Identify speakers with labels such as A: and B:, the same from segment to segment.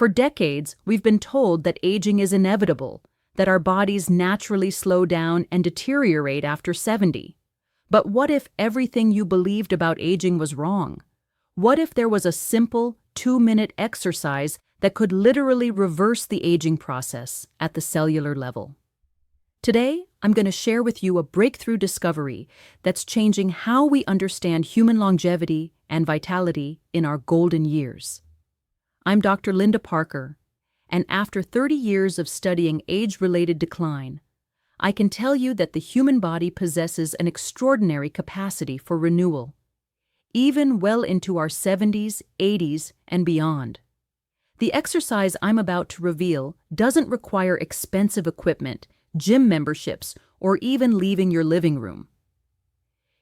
A: For decades, we've been told that aging is inevitable, that our bodies naturally slow down and deteriorate after 70. But what if everything you believed about aging was wrong? What if there was a simple, 2-minute exercise that could literally reverse the aging process at the cellular level? Today, I'm going to share with you a breakthrough discovery that's changing how we understand human longevity and vitality in our golden years. I'm Dr. Linda Parker, and after 30 years of studying age-related decline, I can tell you that the human body possesses an extraordinary capacity for renewal, even well into our 70s, 80s, and beyond. The exercise I'm about to reveal doesn't require expensive equipment, gym memberships, or even leaving your living room.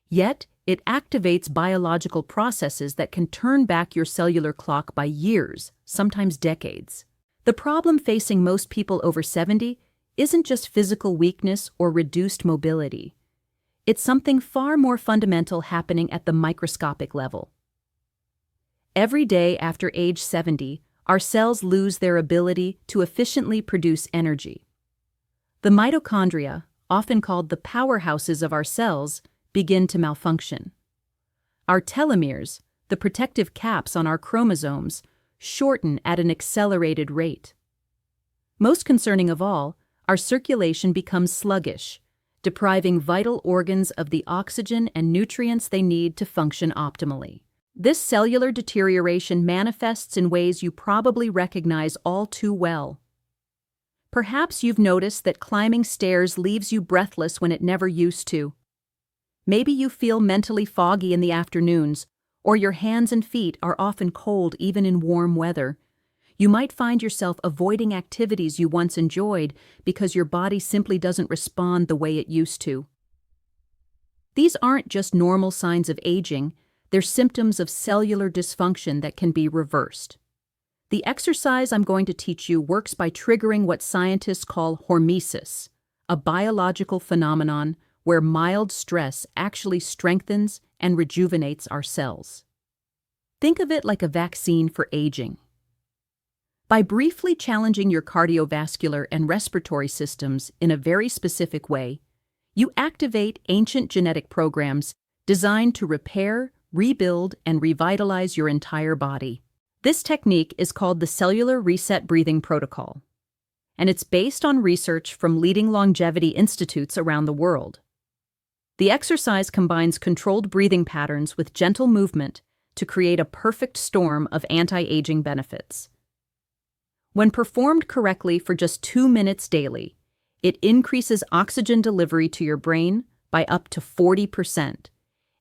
A: Yet, it activates biological processes that can turn back your cellular clock by years, sometimes decades. The problem facing most people over 70 isn't just physical weakness or reduced mobility. It's something far more fundamental happening at the microscopic level. Every day after age 70, our cells lose their ability to efficiently produce energy. The mitochondria, often called the powerhouses of our cells, begin to malfunction. Our telomeres, the protective caps on our chromosomes, shorten at an accelerated rate. Most concerning of all, our circulation becomes sluggish, depriving vital organs of the oxygen and nutrients they need to function optimally. This cellular deterioration manifests in ways you probably recognize all too well. Perhaps you've noticed that climbing stairs leaves you breathless when it never used to. Maybe you feel mentally foggy in the afternoons, or your hands and feet are often cold even in warm weather. You might find yourself avoiding activities you once enjoyed because your body simply doesn't respond the way it used to. These aren't just normal signs of aging, they're symptoms of cellular dysfunction that can be reversed. The exercise I'm going to teach you works by triggering what scientists call hormesis, a biological phenomenon where mild stress actually strengthens and rejuvenates our cells. Think of it like a vaccine for aging. By briefly challenging your cardiovascular and respiratory systems in a very specific way, you activate ancient genetic programs designed to repair, rebuild, and revitalize your entire body. This technique is called the Cellular Reset Breathing Protocol, and it's based on research from leading longevity institutes around the world. The exercise combines controlled breathing patterns with gentle movement to create a perfect storm of anti-aging benefits. When performed correctly for just 2 minutes daily, it increases oxygen delivery to your brain by up to 40%,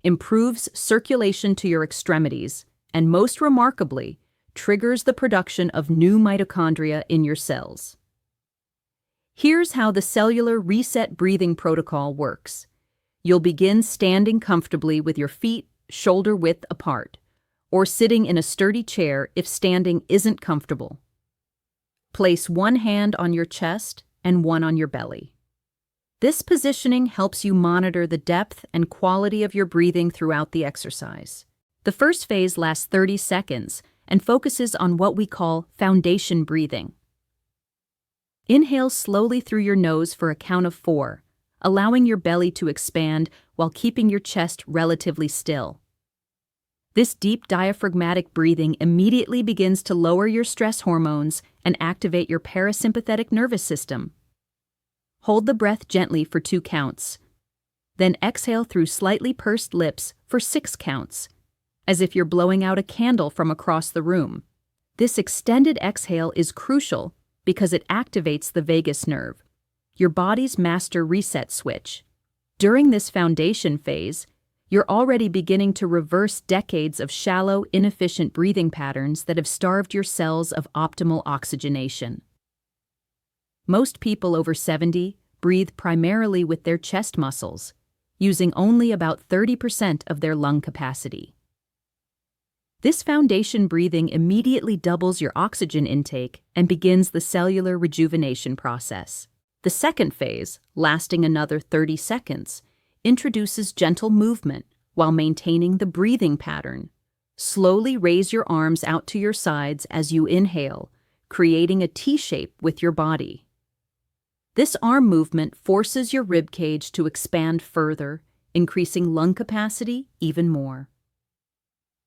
A: improves circulation to your extremities, and most remarkably, triggers the production of new mitochondria in your cells. Here's how the Cellular Reset Breathing Protocol works. You'll begin standing comfortably with your feet shoulder-width apart, or sitting in a sturdy chair if standing isn't comfortable. Place one hand on your chest and one on your belly. This positioning helps you monitor the depth and quality of your breathing throughout the exercise. The first phase lasts 30 seconds and focuses on what we call foundation breathing. Inhale slowly through your nose for a count of 4, allowing your belly to expand while keeping your chest relatively still. This deep diaphragmatic breathing immediately begins to lower your stress hormones and activate your parasympathetic nervous system. Hold the breath gently for 2 counts. Then exhale through slightly pursed lips for 6 counts, as if you're blowing out a candle from across the room. This extended exhale is crucial because it activates the vagus nerve, your body's master reset switch. During this foundation phase, you're already beginning to reverse decades of shallow, inefficient breathing patterns that have starved your cells of optimal oxygenation. Most people over 70 breathe primarily with their chest muscles, using only about 30% of their lung capacity. This foundation breathing immediately doubles your oxygen intake and begins the cellular rejuvenation process. The second phase, lasting another 30 seconds, introduces gentle movement while maintaining the breathing pattern. Slowly raise your arms out to your sides as you inhale, creating a T shape with your body. This arm movement forces your rib cage to expand further, increasing lung capacity even more.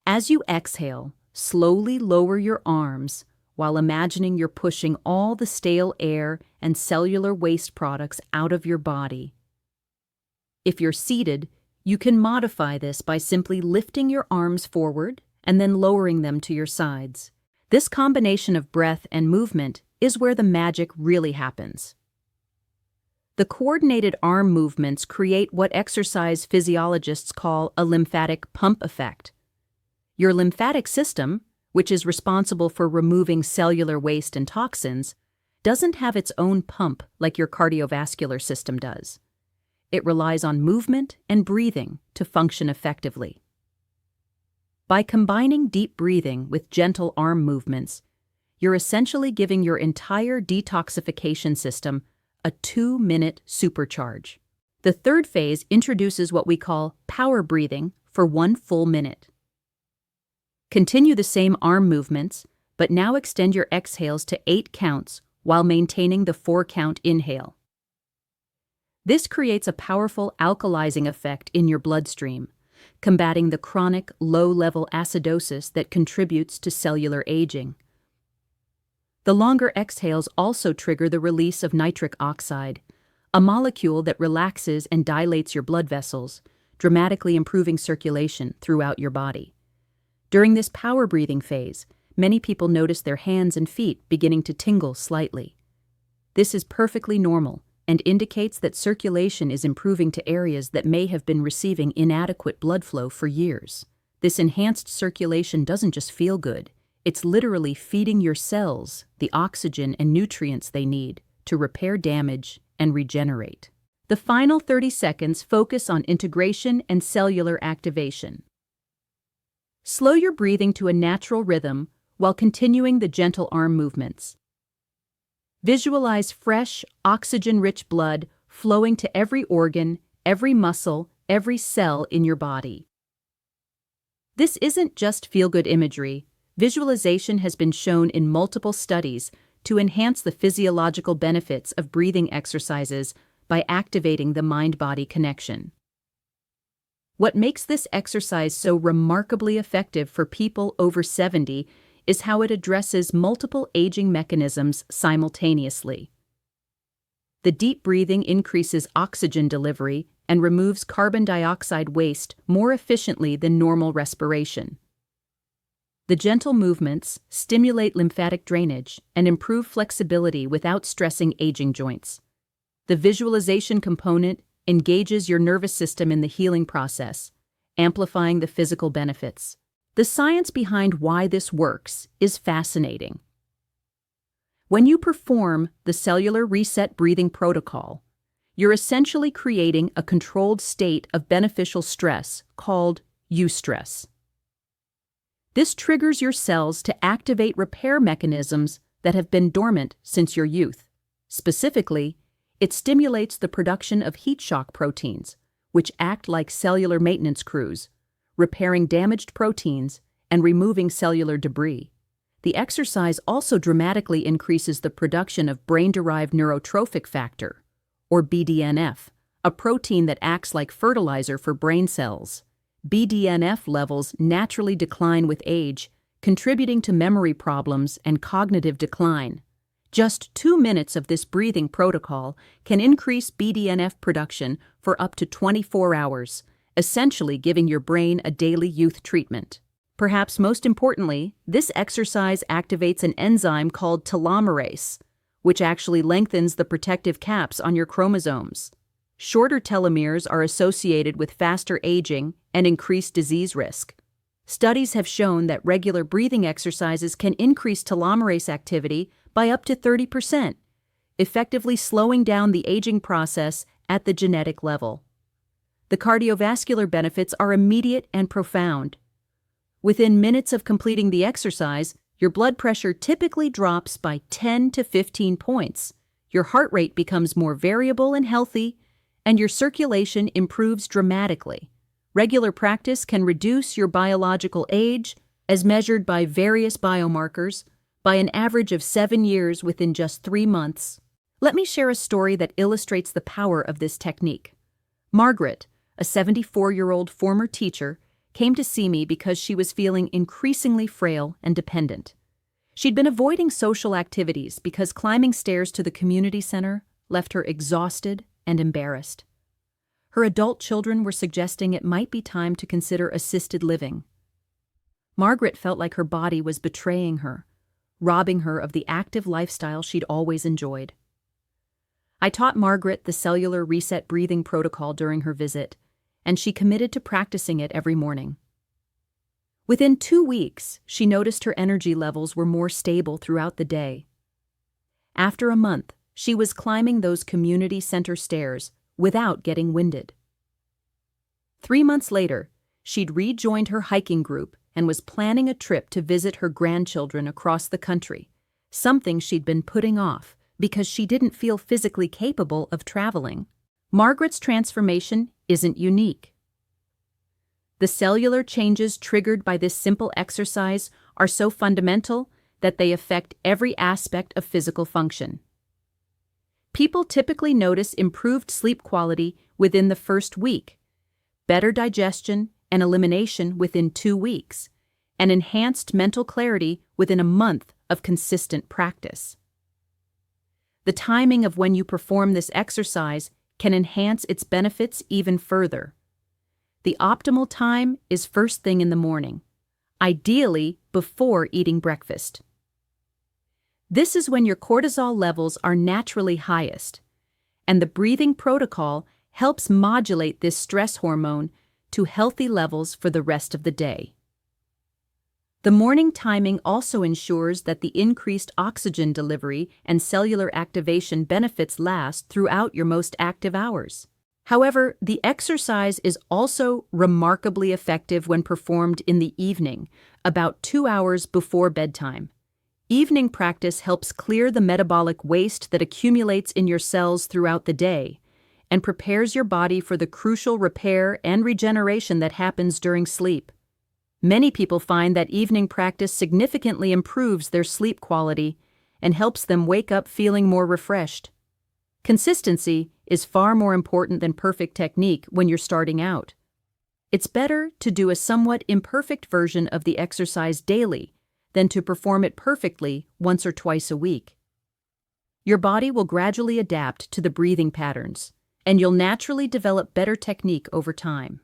A: As you exhale, slowly lower your arms while imagining you're pushing all the stale air and cellular waste products out of your body. If you're seated, you can modify this by simply lifting your arms forward and then lowering them to your sides. This combination of breath and movement is where the magic really happens. The coordinated arm movements create what exercise physiologists call a lymphatic pump effect. Your lymphatic system, which is responsible for removing cellular waste and toxins, doesn't have its own pump like your cardiovascular system does. It relies on movement and breathing to function effectively. By combining deep breathing with gentle arm movements, you're essentially giving your entire detoxification system a 2-minute supercharge. The third phase introduces what we call power breathing for 1 full minute. Continue the same arm movements, but now extend your exhales to 8 counts while maintaining the 4-count inhale. This creates a powerful alkalizing effect in your bloodstream, combating the chronic low-level acidosis that contributes to cellular aging. The longer exhales also trigger the release of nitric oxide, a molecule that relaxes and dilates your blood vessels, dramatically improving circulation throughout your body. During this power breathing phase, many people notice their hands and feet beginning to tingle slightly. This is perfectly normal and indicates that circulation is improving to areas that may have been receiving inadequate blood flow for years. This enhanced circulation doesn't just feel good, it's literally feeding your cells the oxygen and nutrients they need to repair damage and regenerate. The final 30 seconds focus on integration and cellular activation. Slow your breathing to a natural rhythm while continuing the gentle arm movements. Visualize fresh, oxygen-rich blood flowing to every organ, every muscle, every cell in your body. This isn't just feel-good imagery. Visualization has been shown in multiple studies to enhance the physiological benefits of breathing exercises by activating the mind-body connection. What makes this exercise so remarkably effective for people over 70 is how it addresses multiple aging mechanisms simultaneously. The deep breathing increases oxygen delivery and removes carbon dioxide waste more efficiently than normal respiration. The gentle movements stimulate lymphatic drainage and improve flexibility without stressing aging joints. The visualization component engages your nervous system in the healing process, amplifying the physical benefits. The science behind why this works is fascinating. When you perform the cellular reset breathing protocol, you're essentially creating a controlled state of beneficial stress called eustress. This triggers your cells to activate repair mechanisms that have been dormant since your youth. Specifically, it stimulates the production of heat shock proteins, which act like cellular maintenance crews, repairing damaged proteins and removing cellular debris. The exercise also dramatically increases the production of brain-derived neurotrophic factor, or BDNF, a protein that acts like fertilizer for brain cells. BDNF levels naturally decline with age, contributing to memory problems and cognitive decline. Just 2 minutes of this breathing protocol can increase BDNF production for up to 24 hours, essentially giving your brain a daily youth treatment. Perhaps most importantly, this exercise activates an enzyme called telomerase, which actually lengthens the protective caps on your chromosomes. Shorter telomeres are associated with faster aging and increased disease risk. Studies have shown that regular breathing exercises can increase telomerase activity by up to 30%, effectively slowing down the aging process at the genetic level. The cardiovascular benefits are immediate and profound. Within minutes of completing the exercise, your blood pressure typically drops by 10 to 15 points. Your heart rate becomes more variable and healthy, and your circulation improves dramatically. Regular practice can reduce your biological age, as measured by various biomarkers, by an average of 7 years within just 3 months. Let me share a story that illustrates the power of this technique. Margaret, a 74-year-old former teacher, came to see me because she was feeling increasingly frail and dependent. She'd been avoiding social activities because climbing stairs to the community center left her exhausted and embarrassed. Her adult children were suggesting it might be time to consider assisted living. Margaret felt like her body was betraying her, robbing her of the active lifestyle she'd always enjoyed. I taught Margaret the cellular reset breathing protocol during her visit, and she committed to practicing it every morning. Within 2 weeks, she noticed her energy levels were more stable throughout the day. After a month, she was climbing those community center stairs without getting winded. 3 months later, she'd rejoined her hiking group and was planning a trip to visit her grandchildren across the country, something she'd been putting off because she didn't feel physically capable of traveling. Margaret's transformation isn't unique. The cellular changes triggered by this simple exercise are so fundamental that they affect every aspect of physical function. People typically notice improved sleep quality within the first week, better digestion and elimination within 2 weeks, and enhanced mental clarity within a month of consistent practice. The timing of when you perform this exercise can enhance its benefits even further. The optimal time is first thing in the morning, ideally before eating breakfast. This is when your cortisol levels are naturally highest, and the breathing protocol helps modulate this stress hormone to healthy levels for the rest of the day. The morning timing also ensures that the increased oxygen delivery and cellular activation benefits last throughout your most active hours. However, the exercise is also remarkably effective when performed in the evening, about 2 hours before bedtime. Evening practice helps clear the metabolic waste that accumulates in your cells throughout the day and prepares your body for the crucial repair and regeneration that happens during sleep. Many people find that evening practice significantly improves their sleep quality and helps them wake up feeling more refreshed. Consistency is far more important than perfect technique when you're starting out. It's better to do a somewhat imperfect version of the exercise daily than to perform it perfectly once or twice a week. Your body will gradually adapt to the breathing patterns, and you'll naturally develop better technique over time.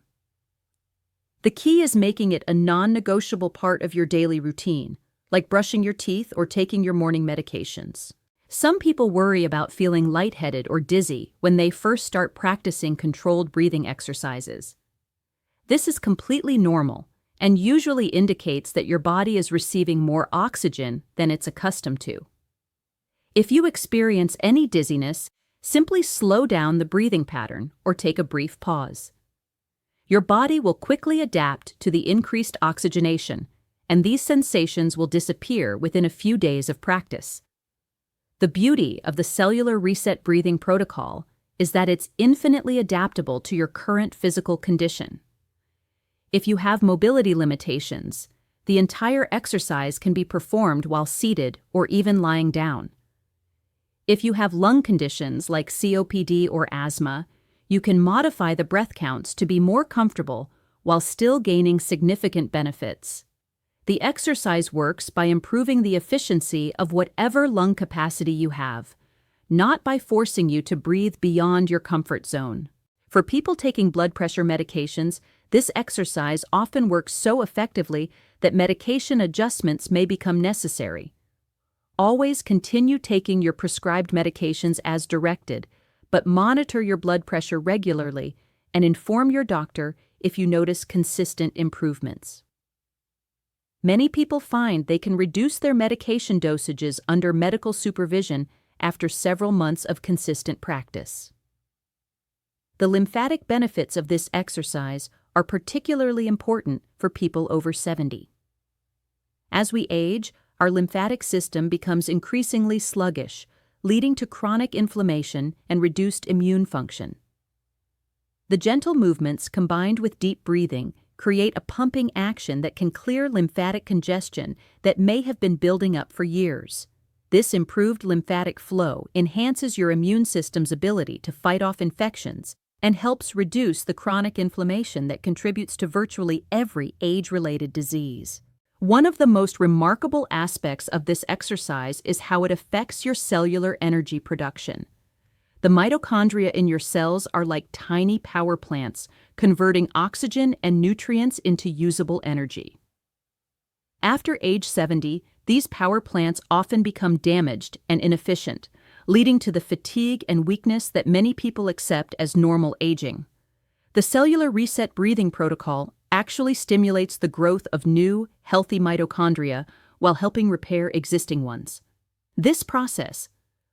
A: The key is making it a non-negotiable part of your daily routine, like brushing your teeth or taking your morning medications. Some people worry about feeling lightheaded or dizzy when they first start practicing controlled breathing exercises. This is completely normal and usually indicates that your body is receiving more oxygen than it's accustomed to. If you experience any dizziness, simply slow down the breathing pattern or take a brief pause. Your body will quickly adapt to the increased oxygenation, and these sensations will disappear within a few days of practice. The beauty of the cellular reset breathing protocol is that it's infinitely adaptable to your current physical condition. If you have mobility limitations, the entire exercise can be performed while seated or even lying down. If you have lung conditions like COPD or asthma, you can modify the breath counts to be more comfortable while still gaining significant benefits. The exercise works by improving the efficiency of whatever lung capacity you have, not by forcing you to breathe beyond your comfort zone. For people taking blood pressure medications, this exercise often works so effectively that medication adjustments may become necessary. Always continue taking your prescribed medications as directed, but monitor your blood pressure regularly and inform your doctor if you notice consistent improvements. Many people find they can reduce their medication dosages under medical supervision after several months of consistent practice. The lymphatic benefits of this exercise are particularly important for people over 70. As we age, our lymphatic system becomes increasingly sluggish, leading to chronic inflammation and reduced immune function. The gentle movements combined with deep breathing create a pumping action that can clear lymphatic congestion that may have been building up for years. This improved lymphatic flow enhances your immune system's ability to fight off infections and helps reduce the chronic inflammation that contributes to virtually every age-related disease. One of the most remarkable aspects of this exercise is how it affects your cellular energy production. The mitochondria in your cells are like tiny power plants, converting oxygen and nutrients into usable energy. After age 70, these power plants often become damaged and inefficient, leading to the fatigue and weakness that many people accept as normal aging. The cellular reset breathing protocol actually stimulates the growth of new, healthy mitochondria while helping repair existing ones. This process,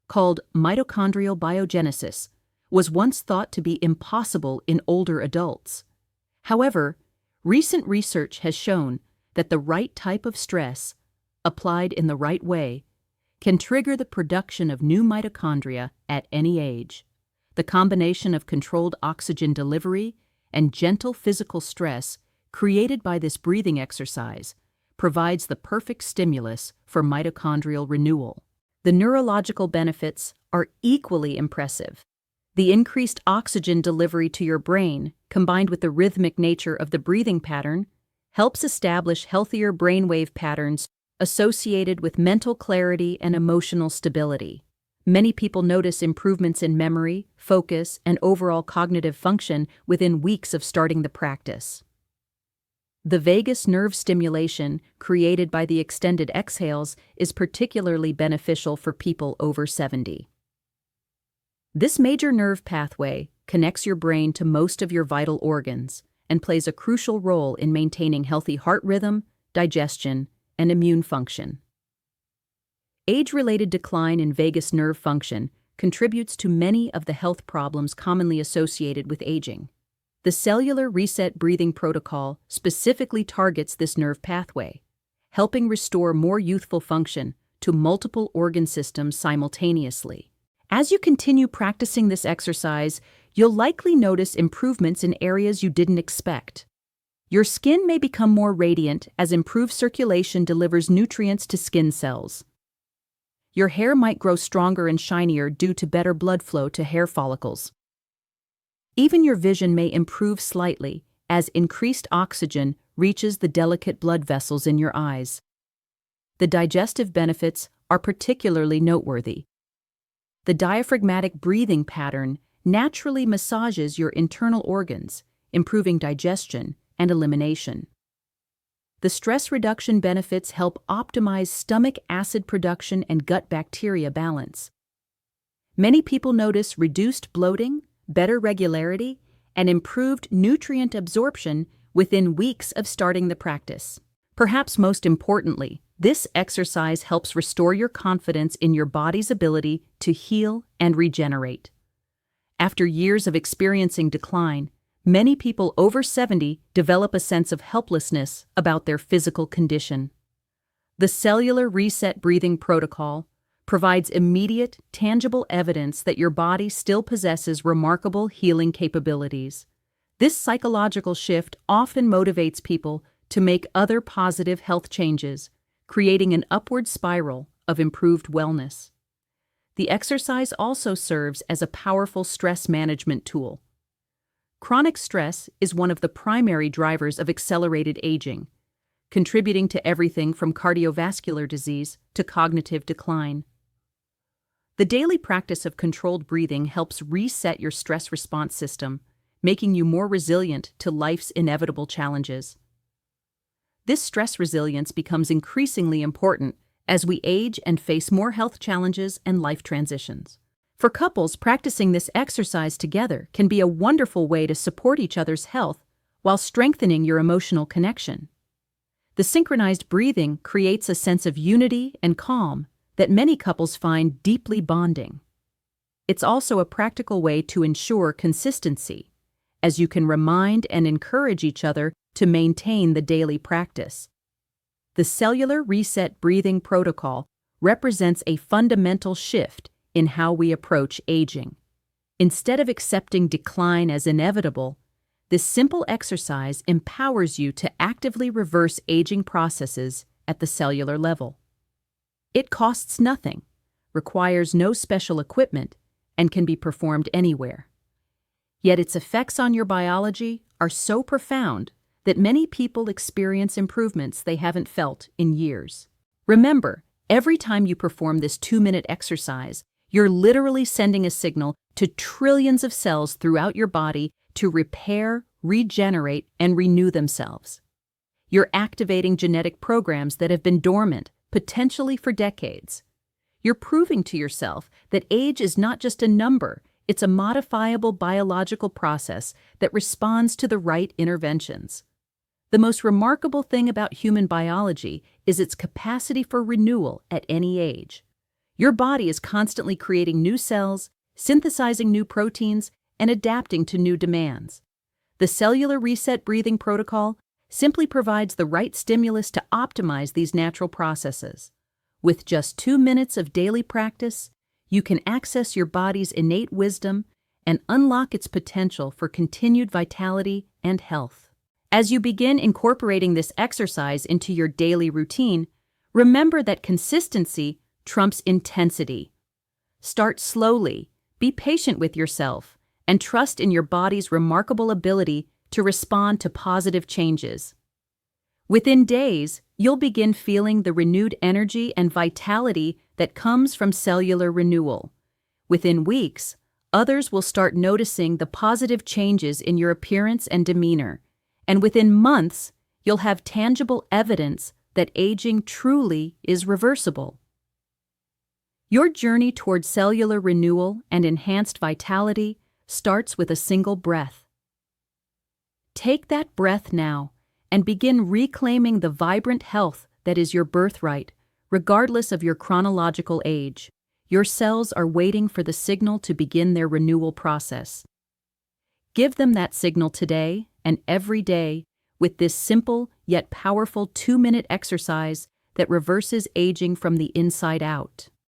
A: called mitochondrial biogenesis, was once thought to be impossible in older adults. However, recent research has shown that the right type of stress, applied in the right way, can trigger the production of new mitochondria at any age. The combination of controlled oxygen delivery and gentle physical stress created by this breathing exercise provides the perfect stimulus for mitochondrial renewal. The neurological benefits are equally impressive. The increased oxygen delivery to your brain, combined with the rhythmic nature of the breathing pattern, helps establish healthier brainwave patterns associated with mental clarity and emotional stability. Many people notice improvements in memory, focus, and overall cognitive function within weeks of starting the practice. The vagus nerve stimulation created by the extended exhales is particularly beneficial for people over 70. This major nerve pathway connects your brain to most of your vital organs and plays a crucial role in maintaining healthy heart rhythm, digestion, and immune function. Age-related decline in vagus nerve function contributes to many of the health problems commonly associated with aging. The cellular reset breathing protocol specifically targets this nerve pathway, helping restore more youthful function to multiple organ systems simultaneously. As you continue practicing this exercise, you'll likely notice improvements in areas you didn't expect. Your skin may become more radiant as improved circulation delivers nutrients to skin cells. Your hair might grow stronger and shinier due to better blood flow to hair follicles. Even your vision may improve slightly as increased oxygen reaches the delicate blood vessels in your eyes. The digestive benefits are particularly noteworthy. The diaphragmatic breathing pattern naturally massages your internal organs, improving digestion and elimination. The stress reduction benefits help optimize stomach acid production and gut bacteria balance. Many people notice reduced bloating, better regularity, and improved nutrient absorption within weeks of starting the practice. Perhaps most importantly, this exercise helps restore your confidence in your body's ability to heal and regenerate. After years of experiencing decline, many people over 70 develop a sense of helplessness about their physical condition. The cellular reset breathing protocol provides immediate, tangible evidence that your body still possesses remarkable healing capabilities. This psychological shift often motivates people to make other positive health changes, creating an upward spiral of improved wellness. The exercise also serves as a powerful stress management tool. Chronic stress is one of the primary drivers of accelerated aging, contributing to everything from cardiovascular disease to cognitive decline. The daily practice of controlled breathing helps reset your stress response system, making you more resilient to life's inevitable challenges. This stress resilience becomes increasingly important as we age and face more health challenges and life transitions. For couples, practicing this exercise together can be a wonderful way to support each other's health while strengthening your emotional connection. The synchronized breathing creates a sense of unity and calm that many couples find deeply bonding. It's also a practical way to ensure consistency, as you can remind and encourage each other to maintain the daily practice. The cellular reset breathing protocol represents a fundamental shift in how we approach aging. Instead of accepting decline as inevitable, This simple exercise empowers you to actively reverse aging processes at the cellular level. It costs nothing, requires no special equipment, and can be performed anywhere. Yet its effects on your biology are so profound that many people experience improvements they haven't felt in years. Remember, every time you perform this 2-minute exercise, you're literally sending a signal to trillions of cells throughout your body to repair, regenerate, and renew themselves. You're activating genetic programs that have been dormant, potentially for decades. You're proving to yourself that age is not just a number, it's a modifiable biological process that responds to the right interventions. The most remarkable thing about human biology is its capacity for renewal at any age. Your body is constantly creating new cells, synthesizing new proteins, and adapting to new demands. The cellular reset breathing protocol simply provides the right stimulus to optimize these natural processes. With just 2 minutes of daily practice, you can access your body's innate wisdom and unlock its potential for continued vitality and health. As you begin incorporating this exercise into your daily routine, remember that consistency trumps intensity. Start slowly, be patient with yourself, and trust in your body's remarkable ability to respond to positive changes. Within days, you'll begin feeling the renewed energy and vitality that comes from cellular renewal. Within weeks, others will start noticing the positive changes in your appearance and demeanor. And within months, you'll have tangible evidence that aging truly is reversible. Your journey toward cellular renewal and enhanced vitality starts with a single breath. Take that breath now and begin reclaiming the vibrant health that is your birthright, regardless of your chronological age. Your cells are waiting for the signal to begin their renewal process. Give them that signal today and every day with this simple yet powerful 2-minute exercise that reverses aging from the inside out.